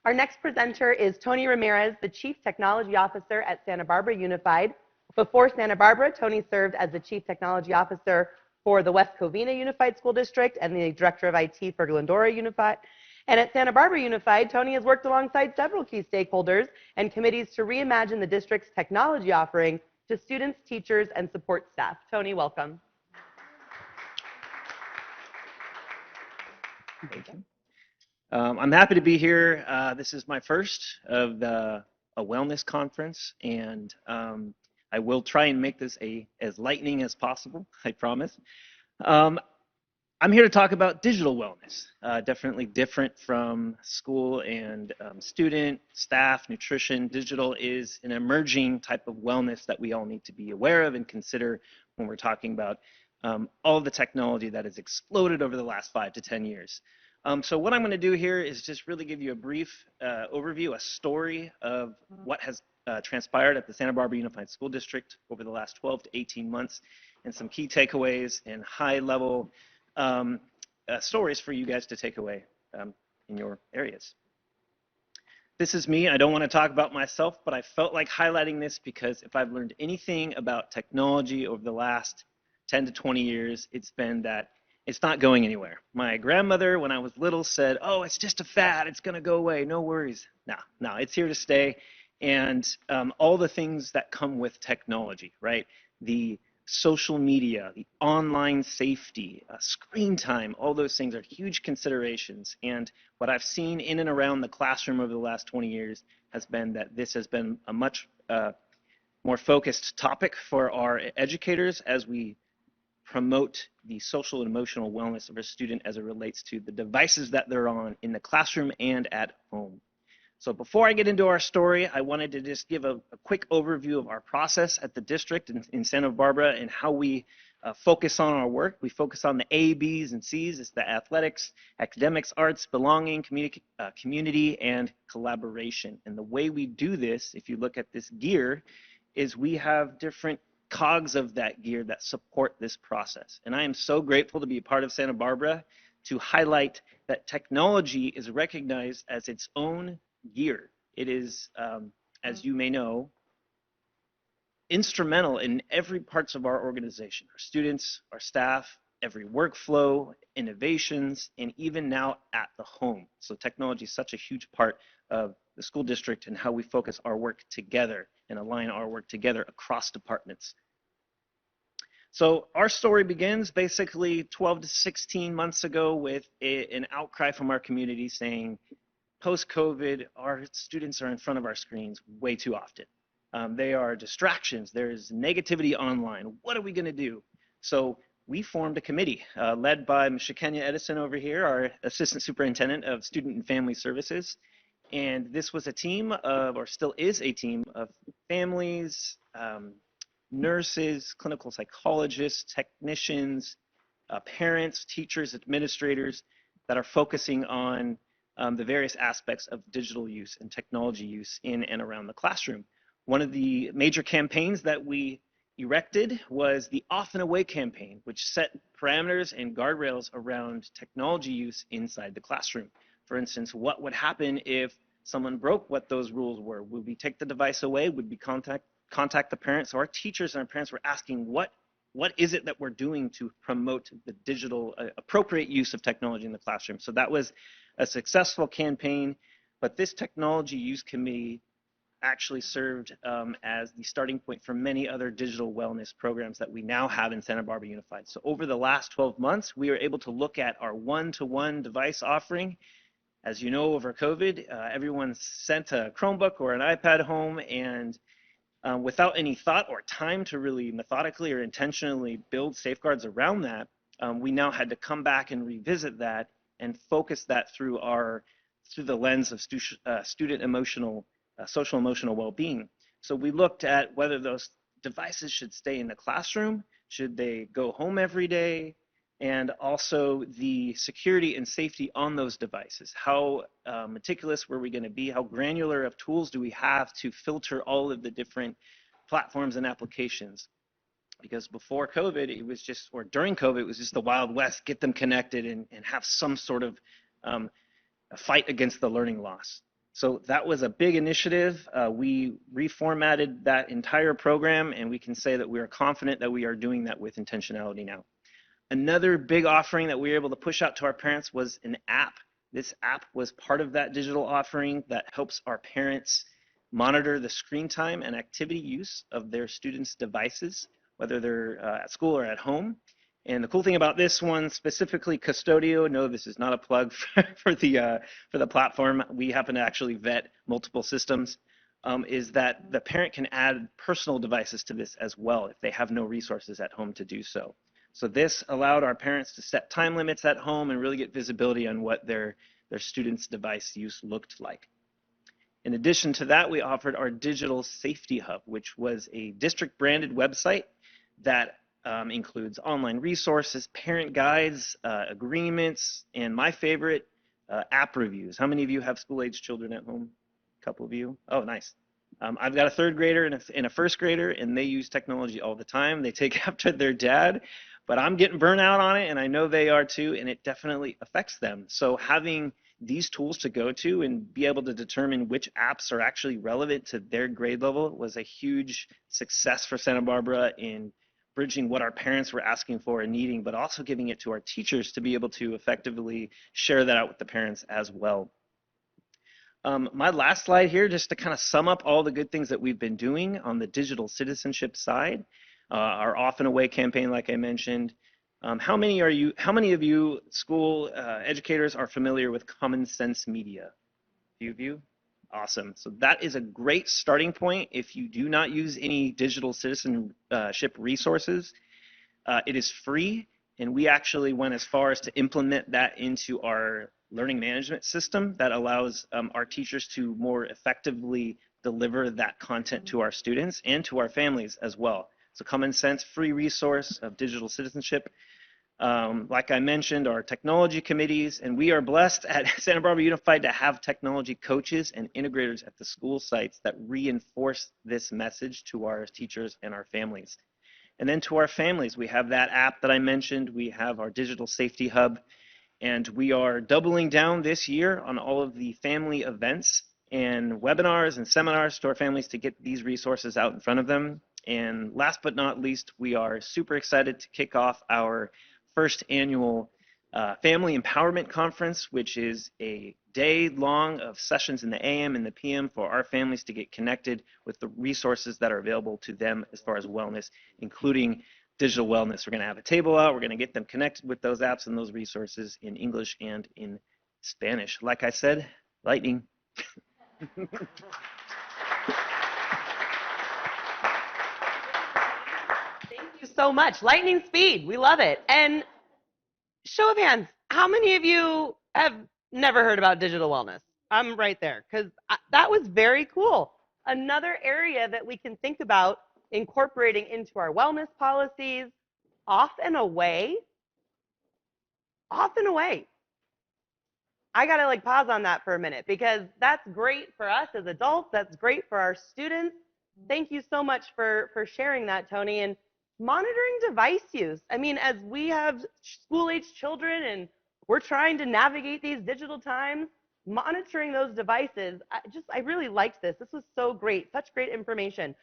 Our next presenter is Tony Ramirez, the Chief Technology Officer at Santa Barbara Unified. Before Santa Barbara, Tony served as the Chief Technology Officer for the West Covina Unified School District and the Director of IT for Glendora Unified. And at Santa Barbara Unified, Tony has worked alongside several key stakeholders and committees to reimagine the district's technology offering to students, teachers, and support staff. Tony, welcome. Thank you. I'm happy to be here. This is my first of a wellness conference, and I will try and make this as lightning as possible, I promise. I'm here to talk about digital wellness, definitely different from school and student, staff, nutrition. Digital is an emerging type of wellness that we all need to be aware of and consider when we're talking about all of the technology that has exploded over the last 5 to 10 years. So what I'm going to do here is just really give you a brief overview, a story of what has transpired at the Santa Barbara Unified School District over the last 12 to 18 months, and some key takeaways and high-level stories for you guys to take away in your areas. This is me. I don't want to talk about myself, but I felt like highlighting this because if I've learned anything about technology over the last 10 to 20 years, it's been that it's not going anywhere. My grandmother, when I was little, said, "Oh, it's just a fad. It's going to go away. No worries." No, it's here to stay. And all the things that come with technology, right? The social media, the online safety, screen time, all those things are huge considerations. And what I've seen in and around the classroom over the last 20 years has been that this has been a much more focused topic for our educators as we promote the social and emotional wellness of a student as it relates to the devices that they're on in the classroom and at home. So before I get into our story, I wanted to just give a quick overview of our process at the district in Santa Barbara and how we focus on our work. We focus on the A, B's, and C's. It's the athletics, academics, arts, belonging, community, and collaboration. And the way we do this, if you look at this gear, is we have different cogs of that gear that support this process. And I am so grateful to be a part of Santa Barbara to highlight that technology is recognized as its own gear. It is, as you may know, instrumental in every parts of our organization, our students, our staff, every workflow, innovations, and even now at the home. So technology is such a huge part of the school district and how we focus our work together and align our work together across departments. So our story begins basically 12 to 16 months ago with an outcry from our community saying, post-COVID, our students are in front of our screens way too often. They are distractions. There's negativity online. What are we going to do? So we formed a committee led by Ms. Shekenya Edison over here, our Assistant Superintendent of Student and Family Services. And this was a team of, or still is a team of families, nurses, clinical psychologists, technicians, parents, teachers, administrators that are focusing on the various aspects of digital use and technology use in and around the classroom. One of the major campaigns that we erected was the Off and Away campaign, which set parameters and guardrails around technology use inside the classroom. For instance, what would happen if someone broke what those rules were? Would we take the device away? Would we contact the parents? So our teachers and our parents were asking, what is it that we're doing to promote the digital appropriate use of technology in the classroom? So that was a successful campaign, but this technology use committee actually served as the starting point for many other digital wellness programs that we now have in Santa Barbara Unified. So over the last 12 months, we were able to look at our one-to-one device offering. As you know, over COVID, everyone sent a Chromebook or an iPad home, and without any thought or time to really methodically or intentionally build safeguards around that, we now had to come back and revisit that and focus that through the lens of student emotional, social emotional well-being. So we looked at whether those devices should stay in the classroom, should they go home every day, and also the security and safety on those devices. How meticulous were we going to be? How granular of tools do we have to filter all of the different platforms and applications? Because before COVID, it was just, or during COVID, it was just the Wild West, get them connected and have some sort of a fight against the learning loss. So that was a big initiative. We reformatted that entire program, and we can say that we are confident that we are doing that with intentionality now. Another big offering that we were able to push out to our parents was an app. This app was part of that digital offering that helps our parents monitor the screen time and activity use of their students' devices, whether they're at school or at home. And the cool thing about this one, specifically Custodio, no, this is not a plug for the platform. We happen to actually vet multiple systems. Is that the parent can add personal devices to this as well if they have no resources at home to do so. So this allowed our parents to set time limits at home and really get visibility on what their students' device use looked like. In addition to that, we offered our Digital Safety Hub, which was a district-branded website that includes online resources, parent guides, agreements, and my favorite, app reviews. How many of you have school-age children at home? A couple of you. Oh, nice. I've got a third grader and a first grader, and they use technology all the time. They take after their dad, but I'm getting burnt out on it, and I know they are too, and it definitely affects them. So having these tools to go to and be able to determine which apps are actually relevant to their grade level was a huge success for Santa Barbara in bridging what our parents were asking for and needing, but also giving it to our teachers to be able to effectively share that out with the parents as well. My last slide here, just to kind of sum up all the good things that we've been doing on the digital citizenship side. Our Off and Away campaign, like I mentioned. How many of you school educators are familiar with Common Sense Media? A few of you? Awesome. So that is a great starting point if you do not use any digital citizenship resources. It is free, and we actually went as far as to implement that into our learning management system that allows our teachers to more effectively deliver that content to our students and to our families as well. So Common Sense, free resource of digital citizenship. Like I mentioned, our technology committees, and we are blessed at Santa Barbara Unified to have technology coaches and integrators at the school sites that reinforce this message to our teachers and our families. And then to our families, we have that app that I mentioned. We have our Digital Safety Hub, and we are doubling down this year on all of the family events and webinars and seminars to our families to get these resources out in front of them. And last but not least, we are super excited to kick off our first annual Family Empowerment Conference, which is a day long of sessions in the AM and the PM for our families to get connected with the resources that are available to them as far as wellness, including digital wellness. We're going to have a table out. We're going to get them connected with those apps and those resources in English and in Spanish. Like I said, lightning. Thank you so much. Lightning speed. We love it. And show of hands, how many of you have never heard about digital wellness? I'm right there because that was very cool. Another area that we can think about incorporating into our wellness policies. Off and Away. Off and Away. I got to pause on that for a minute because that's great for us as adults. That's great for our students. Thank you so much for sharing that, Tony. And monitoring device use. I mean, as we have school-age children and we're trying to navigate these digital times, monitoring those devices, I really liked this. This was so great, such great information.